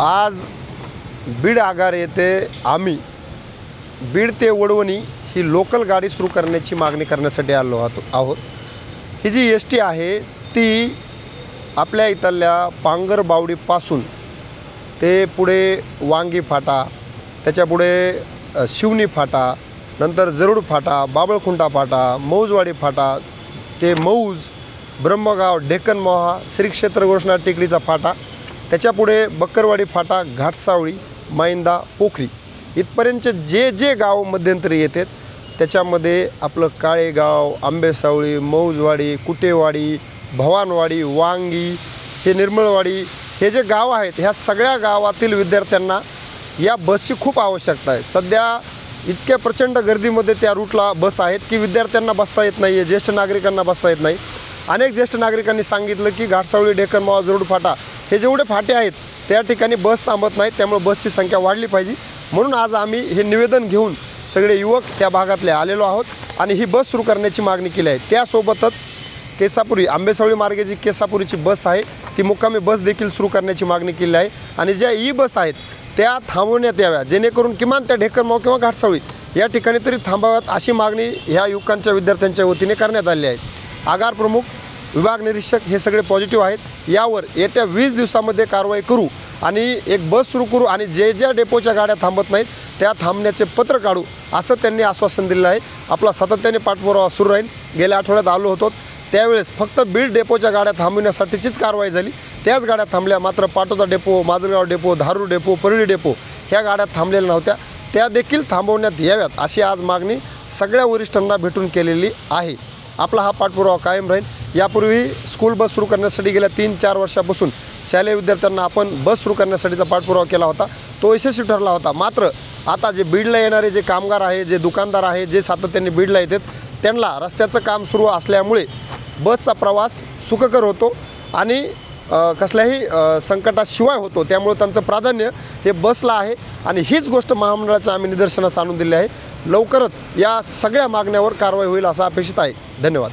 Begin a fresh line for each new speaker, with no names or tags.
आज बीड आगार येथे आम्ही बीड ते वडवणी ही लोकल गाडी सुरू करण्याची मागणी करण्यासाठी आलो आहोत। ही जी एस टी आहे ती आपल्या इथल्या पांगरबावडीपासून ते पुढे वांगी फाटा, त्याच्या पुढे शिवनी फाटा, नंतर जरूड फाटा, बाबळखुंटा फाटा, मौजवाडी फाटा, ते मौज, ब्रह्मगाव, डेक्कन मोहा, श्री क्षेत्र घोषणा टेकडीचा फाटा, त्याच्या पुढे बक्करवाडी फाटा, घाटसावळी, मैंदा, पोखरी इथपर्यंतचे जे जे गाव मध्यंतरी येतात त्याच्यामध्ये आपलं काळेगाव, आंबेसावळी, मौजवाडी, कुटेवाडी, भवानवाडी, वांगी, हे निर्मळवाडी, हे जे गाव आहेत ह्या सगळ्या गावातील विद्यार्थ्यांना या बसची खूप आवश्यकता आहे। सध्या इतक्या प्रचंड गर्दीमध्ये त्या रूटला बस आहेत की विद्यार्थ्यांना बसता येत नाही आहे, ज्येष्ठ नागरिकांना बसता येत नाही। अनेक ज्येष्ठ नागरिकांनी सांगितलं की घाटसावळी, डेक्कन मोहा, जरूड फाटा हे जेवढे फाटे आहेत त्या ठिकाणी बस थांबत नाहीत, त्यामुळे बसची संख्या वाढली पाहिजे। म्हणून आज आम्ही हे निवेदन घेऊन सगळे युवक त्या भागातले आलेलो आहोत आणि ही बस सुरू करण्याची मागणी केली आहे। त्यासोबतच केसापुरी, आंबेसावळी मार्गे जी केसापुरीची बस आहे ती मुक्कामी बस देखील सुरू करण्याची मागणी केली आहे आणि ज्या ई बस आहेत त्या थांबवण्यात याव्या, जेणेकरून किमान त्या डेक्कन मोहा किंवा घाटसावळी या ठिकाणी तरी थांबाव्यात, अशी मागणी ह्या युवकांच्या विद्यार्थ्यांच्या वतीने करण्यात आली आहे। आगार प्रमुख, विभाग निरीक्षक हे सगळे पॉझिटिव्ह आहेत। यावर येत्या 20 दिवसामध्ये कारवाई करू आणि एक बस सुरू करू आणि जे ज्या डेपोच्या गाड्या थांबत नाहीत त्या थांबण्याचे पत्र काढू, असं त्यांनी आश्वासन दिलं आहे। आपला सातत्याने पाठपुरावा सुरू राहील। गेल्या आठवड्यात आलो होतो त्यावेळेस फक्त बीड डेपोच्या गाड्या थांबविण्यासाठीचीच कारवाई झाली, त्याच गाड्या थांबल्या, मात्र Patoda depot, Majalgaon depot, Dharur depot, Parli depot ह्या गाड्या थांबलेल्या नव्हत्या, त्या देखील थांबवण्यात याव्यात अशी आज मागणी सगळ्या वरिष्ठांना भेटून केलेली आहे। आपला हा पाठपुरावा कायम राहील। यापूर्वी स्कूल बस सुरू करण्यासाठी गेल्या 3-4 वर्षापासून शालेय विद्यार्थ्यांना आपण बस सुरू करण्यासाठीचा पाठपुरावा केला होता, तो यशस्वी ठरला होता। मात्र आता जे बीडला येणारे जे कामगार आहे, जे दुकानदार आहे, जे सातत्याने बीडला येतात त्यांना रस्त्याचं काम सुरू असल्यामुळे बसचा प्रवास सुखकर होतो आणि कसल्याही संकटाशिवाय होतो, त्यामुळे त्यांचं प्राधान्य हे बसला आहे आणि हीच गोष्ट महामंडळाच्या आम्ही निदर्शनास आणून दिली आहे। लवकरच या सगळ्या मागण्यावर कारवाई होईल असं अपेक्षित आहे। धन्यवाद।